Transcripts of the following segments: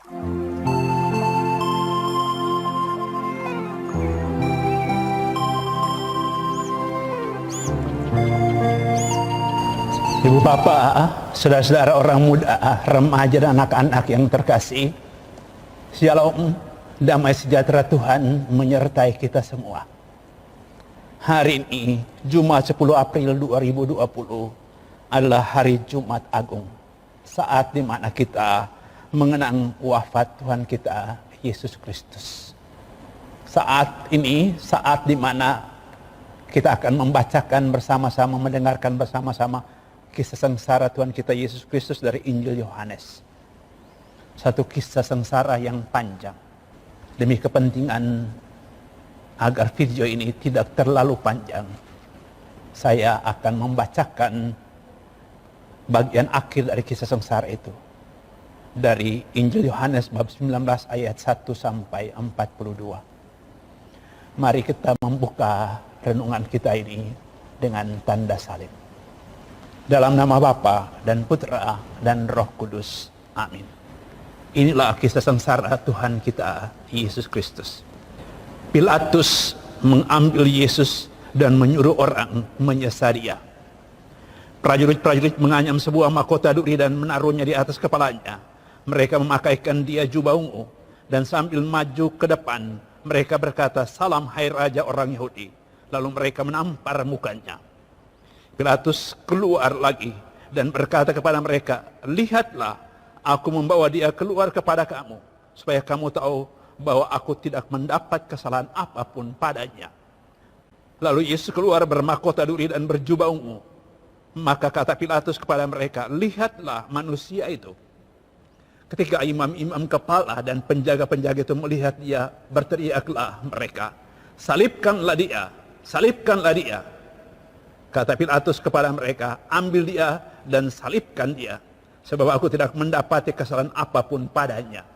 Ibu bapak, saudara-saudara orang muda, remaja dan anak-anak yang terkasih, Shalom, damai sejahtera Tuhan menyertai kita semua. Hari ini, Jumat 10 April 2020 adalah hari Jumat Agung, saat di mana kita mengenang wafat Tuhan kita, Yesus Kristus. Saat ini, saat di mana kita akan membacakan bersama-sama, mendengarkan bersama-sama kisah sengsara Tuhan kita Yesus Kristus dari Injil Yohanes. Satu kisah sengsara yang panjang. Demi kepentingan agar video ini tidak terlalu panjang, saya akan membacakan bagian akhir dari kisah sengsara itu. Dari Injil Yohanes bab 19 ayat 1 sampai 42. Mari kita membuka renungan kita ini dengan tanda salib. Dalam nama Bapa dan Putra dan Roh Kudus. Amin. Inilah kisah sengsara Tuhan kita, Yesus Kristus. Pilatus mengambil Yesus dan menyuruh orang menyesal dia. Prajurit-prajurit menganyam sebuah mahkota duri dan menaruhnya di atas kepalanya. Mereka memakaikan dia jubah ungu dan sambil maju ke depan, mereka berkata, "Salam hai Raja orang Yahudi." Lalu mereka menampar mukanya. Pilatus keluar lagi dan berkata kepada mereka, "Lihatlah, aku membawa dia keluar kepada kamu, supaya kamu tahu bahwa aku tidak mendapat kesalahan apapun padanya." Lalu Yesus keluar bermahkota duri dan berjubah ungu. Maka kata Pilatus kepada mereka, "Lihatlah manusia itu." Ketika imam-imam kepala dan penjaga-penjaga itu melihat dia, berteriaklah mereka, "Salibkanlah dia, salibkanlah dia." Kata Pilatus kepada mereka, "Ambil dia dan salibkan dia, sebab aku tidak mendapati kesalahan apapun padanya."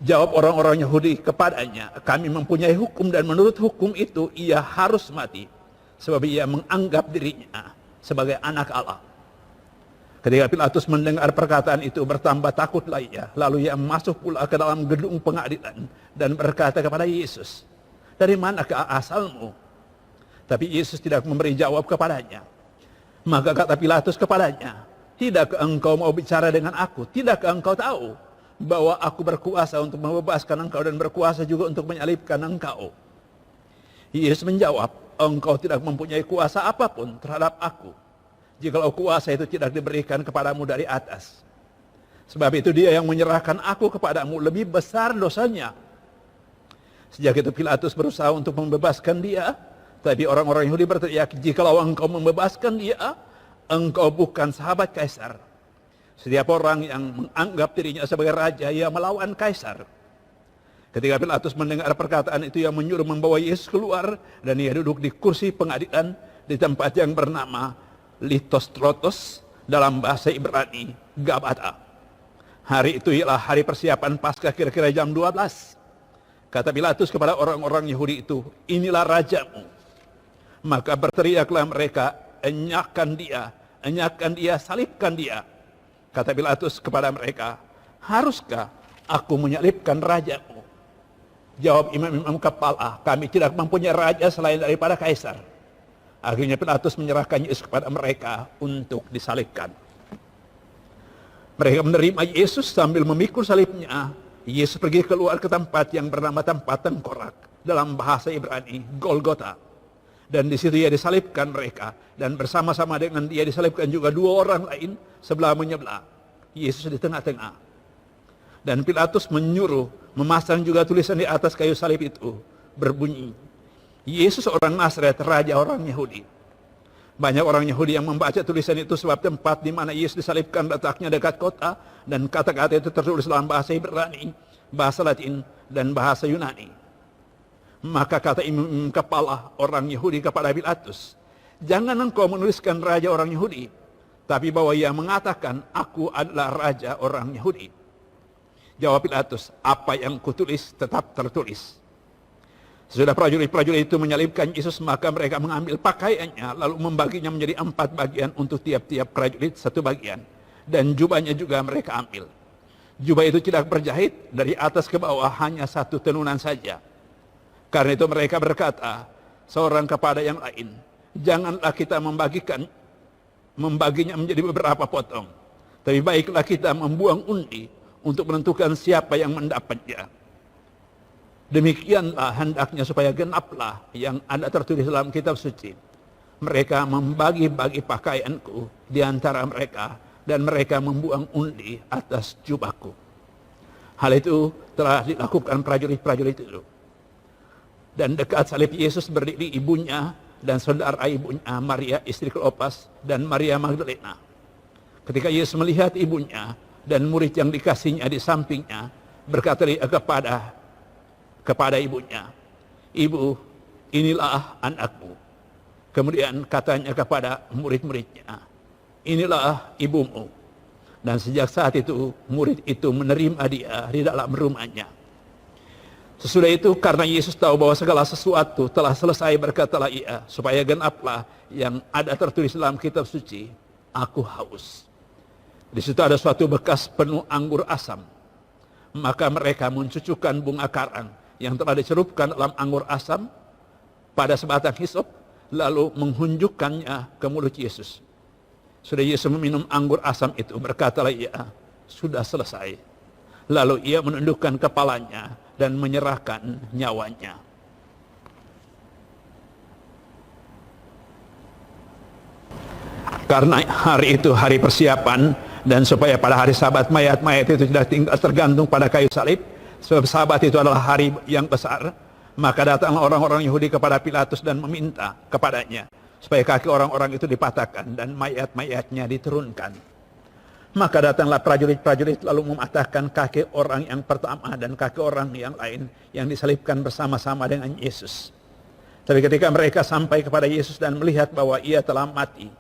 Jawab orang-orang Yahudi kepadanya, "Kami mempunyai hukum dan menurut hukum itu ia harus mati, sebab ia menganggap dirinya sebagai anak Allah." Ketika Pilatus mendengar perkataan itu, bertambah takutlah ia. Lalu ia masuk pula ke dalam gedung pengadilan dan berkata kepada Yesus, "Dari manakah asalmu?" Tapi Yesus tidak memberi jawab kepadanya. Maka kata Pilatus kepadanya, "Tidakkah engkau mau bicara dengan aku? Tidakkah engkau tahu bahwa aku berkuasa untuk membebaskan engkau dan berkuasa juga untuk menyalibkan engkau?" Yesus menjawab, "Engkau tidak mempunyai kuasa apapun terhadap aku, jikalau kuasa itu tidak diberikan kepadamu dari atas. Sebab itu dia yang menyerahkan aku kepadamu lebih besar dosanya." Sejak itu Pilatus berusaha untuk membebaskan dia, tapi orang-orang Yahudi berteriak, "Jikalau engkau membebaskan dia, engkau bukan sahabat Kaisar. Setiap orang yang menganggap dirinya sebagai raja, ia melawan Kaisar." Ketika Pilatus mendengar perkataan itu, ia menyuruh membawa Yesus keluar, dan ia duduk di kursi pengadilan di tempat yang bernama Litostrotos, dalam bahasa Ibrani Gabata. Hari itu ialah hari persiapan Paskah, kira-kira jam 12. Kata Pilatus kepada orang-orang Yahudi itu, "Inilah rajamu." Maka berteriaklah mereka, enyakkan dia, salibkan dia." Kata Pilatus kepada mereka, "Haruskah aku menyalibkan rajamu?" Jawab imam-imam kepala, "Kami tidak mempunyai raja selain daripada Kaisar." Akhirnya Pilatus menyerahkan Yesus kepada mereka untuk disalibkan. Mereka menerima Yesus sambil memikul salibnya. Yesus pergi keluar ke tempat yang bernama tempat tengkorak, dalam bahasa Ibrani Golgota. Dan di situ ia disalibkan mereka, dan bersama-sama dengan dia disalibkan juga dua orang lain sebelah menyebelah. Yesus di tengah-tengah. Dan Pilatus menyuruh memasang juga tulisan di atas kayu salib itu, berbunyi, "Yesus orang Nazaret, Raja orang Yahudi." Banyak orang Yahudi yang membaca tulisan itu, sebab tempat di mana Yesus disalibkan letaknya dekat kota, dan kata-kata itu tertulis dalam bahasa Ibrani, bahasa Latin, dan bahasa Yunani. Maka kata imam kepala orang Yahudi kepada Pilatus, "Jangan engkau menuliskan Raja orang Yahudi, tapi bahwa ia mengatakan, 'Aku adalah Raja orang Yahudi.'" Jawab Pilatus, "Apa yang kutulis tetap tertulis." Sesudah prajurit-prajurit itu menyalibkan Yesus, maka mereka mengambil pakaiannya, lalu membaginya menjadi 4 bagian untuk tiap-tiap prajurit 1 bagian, dan jubahnya juga mereka ambil. Jubah itu tidak berjahit, dari atas ke bawah hanya satu tenunan saja. Karena itu mereka berkata, seorang kepada yang lain, janganlah kita membaginya menjadi beberapa potong. Tapi baiklah kita membuang undi untuk menentukan siapa yang mendapatnya. Demikianlah hendaknya supaya genaplah yang ada tertulis dalam kitab suci. Mereka membagi-bagi pakaianku di antara mereka, dan mereka membuang undi atas jubahku. Hal itu telah dilakukan prajurit-prajurit itu. Dan dekat salib Yesus berdiri ibunya dan saudara ibunya, Maria istri Klopas dan Maria Magdalena. Ketika Yesus melihat ibunya dan murid yang dikasihnya di sampingnya, berkata kepada ibunya, "Ibu, inilah anakmu." Kemudian katanya kepada murid-muridnya, "Inilah ibumu." Dan sejak saat itu murid itu menerima dia di dalam rumahnya. Sesudah itu, karena Yesus tahu bahwa segala sesuatu telah selesai, berkatalah ia, supaya genaplah yang ada tertulis dalam kitab suci, "Aku haus." Di situ ada suatu bekas penuh anggur asam. Maka mereka mencucukkan bunga karang yang telah dicerupkan dalam anggur asam pada sebatang hisop, lalu menghunjukkannya ke mulut Yesus. Sudah Yesus meminum anggur asam itu, berkatalah ia, "Sudah selesai." Lalu ia menundukkan kepalanya dan menyerahkan nyawanya. Karena hari itu hari persiapan, dan supaya pada hari Sabat mayat-mayat itu tidak tinggal tergantung pada kayu salib, sebab Sabat itu adalah hari yang besar, maka datanglah orang-orang Yahudi kepada Pilatus dan meminta kepadanya supaya kaki orang-orang itu dipatahkan dan mayat-mayatnya diturunkan. Maka datanglah prajurit-prajurit lalu mematahkan kaki orang yang pertama dan kaki orang yang lain yang disalibkan bersama-sama dengan Yesus. Tapi ketika mereka sampai kepada Yesus dan melihat bahwa ia telah mati,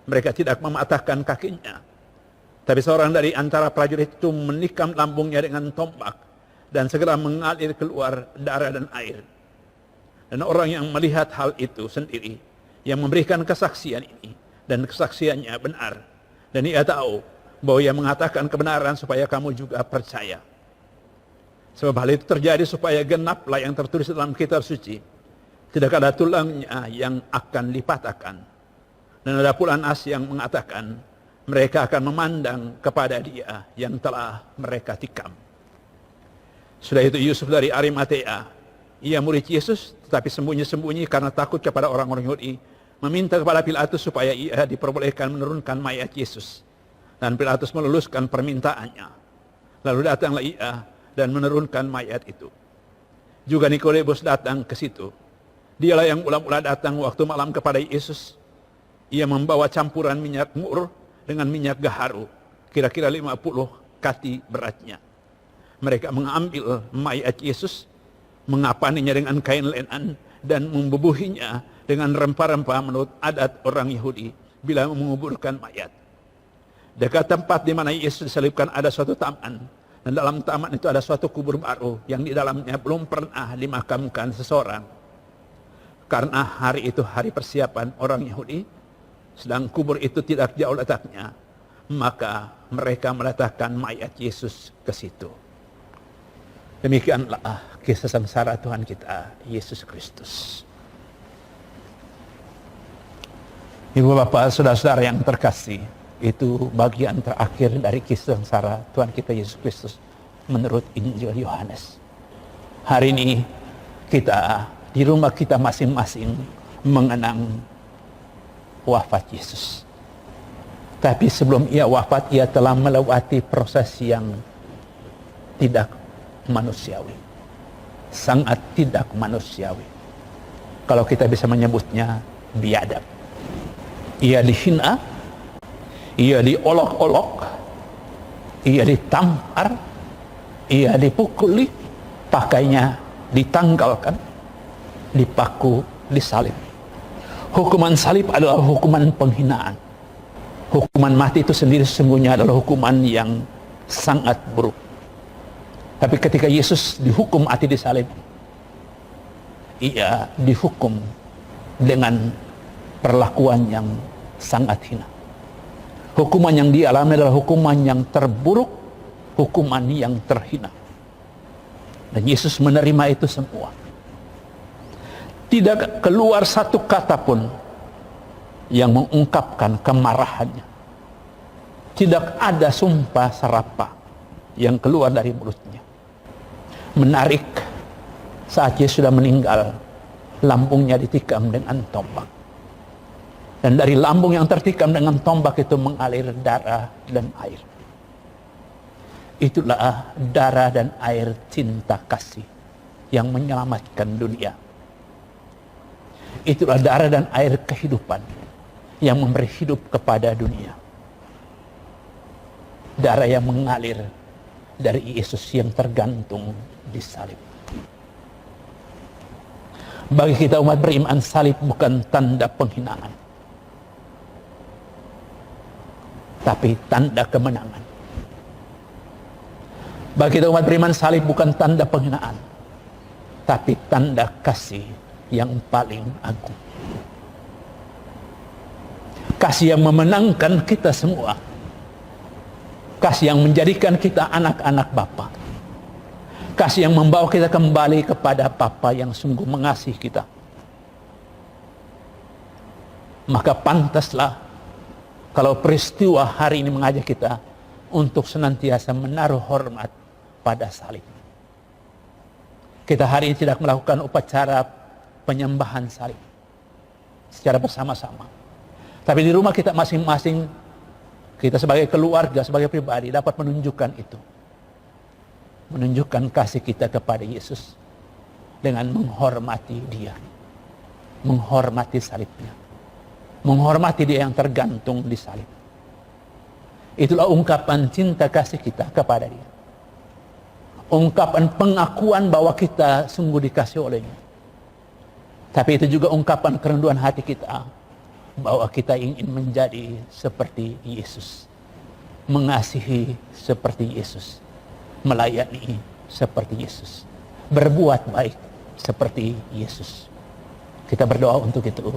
mereka tidak mematahkan kakinya. Tapi seorang dari antara prajurit itu menikam lambungnya dengan tombak, dan segera mengalir keluar darah dan air. Dan orang yang melihat hal itu sendiri, yang memberikan kesaksian ini, dan kesaksiannya benar, dan ia tahu bahwa ia mengatakan kebenaran supaya kamu juga percaya. Sebab hal itu terjadi supaya genaplah yang tertulis dalam kitab suci, tidak ada tulangnya yang akan dipatahkan. Dan ada pula nas yang mengatakan, mereka akan memandang kepada dia yang telah mereka tikam. Sudah itu Yusuf dari Arimatea, ia murid Yesus, tetapi sembunyi-sembunyi karena takut kepada orang-orang Yahudi, meminta kepada Pilatus supaya ia diperbolehkan menurunkan mayat Yesus. Dan Pilatus meluluskan permintaannya. Lalu datanglah ia dan menurunkan mayat itu. Juga Nikodemus datang ke situ. Dialah yang mula-mula datang waktu malam kepada Yesus. Ia membawa campuran minyak mur dengan minyak gaharu, kira-kira 50 kati beratnya. Mereka mengambil mayat Yesus, mengapaninya dengan kain lenan, dan membubuhinya dengan rempah-rempah menurut adat orang Yahudi bila menguburkan mayat. Dekat tempat di mana Yesus disalibkan ada suatu taman, dan dalam taman itu ada suatu kubur baru yang di dalamnya belum pernah dimakamkan seseorang. Karena hari itu hari persiapan orang Yahudi, sedang kubur itu tidak jauh letaknya, maka mereka meletakkan mayat Yesus ke situ. Demikianlah kisah sengsara Tuhan kita, Yesus Kristus. Ibu bapak, saudara-saudara yang terkasih, itu bagian terakhir dari kisah sengsara Tuhan kita Yesus Kristus menurut Injil Yohanes. Hari ini kita di rumah kita masing-masing mengenang wafat Yesus. Tapi sebelum ia wafat, ia telah melewati proses yang tidak manusiawi, sangat tidak manusiawi. Kalau kita bisa menyebutnya biadab. Ia dihina, ia diolok-olok, ia ditampar, ia dipukuli, pakainya ditanggalkan, dipaku, disalib. Hukuman salib adalah hukuman penghinaan. Hukuman mati itu sendiri sesungguhnya adalah hukuman yang sangat buruk. Tapi ketika Yesus dihukum mati di salib, ia dihukum dengan perlakuan yang sangat hina. Hukuman yang dialami adalah hukuman yang terburuk hukuman yang terhina. Dan Yesus menerima itu semua. Tidak keluar satu kata pun yang mengungkapkan kemarahannya. Tidak ada sumpah serapah yang keluar dari mulutnya. Menarik, saat Yesus sudah meninggal, lambungnya ditikam dengan tombak. Dan dari lambung yang tertikam dengan tombak itu mengalir darah dan air. Itulah darah dan air cinta kasih yang menyelamatkan dunia. Itulah darah dan air kehidupan yang memberi hidup kepada dunia. Darah yang mengalir dari Yesus yang tergantung di salib. Bagi kita umat beriman, salib bukan tanda penghinaan, tapi tanda kemenangan. Bagi kita umat beriman, salib bukan tanda penghinaan, tapi tanda kasih yang paling agung. Kasih yang memenangkan kita semua. Kasih yang menjadikan kita anak-anak Bapa. Kasih yang membawa kita kembali kepada Bapa yang sungguh mengasihi kita. Maka pantaslah kalau peristiwa hari ini mengajak kita untuk senantiasa menaruh hormat pada salib. Kita hari ini tidak melakukan upacara penyembahan salib secara bersama-sama. Tapi di rumah kita masing-masing, kita sebagai keluarga, sebagai pribadi dapat menunjukkan itu. Menunjukkan kasih kita kepada Yesus dengan menghormati Dia. Menghormati salibnya. Menghormati Dia yang tergantung di salib. Itulah ungkapan cinta kasih kita kepada Dia. Ungkapan pengakuan bahwa kita sungguh dikasih olehnya. Tapi itu juga ungkapan kerenduan hati kita bahwa kita ingin menjadi seperti Yesus, mengasihi seperti Yesus, melayani seperti Yesus, berbuat baik seperti Yesus. Kita berdoa untuk itu.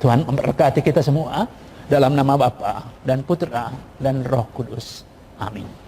Tuhan memberkati kita semua dalam nama Bapa dan Putra dan Roh Kudus. Amin.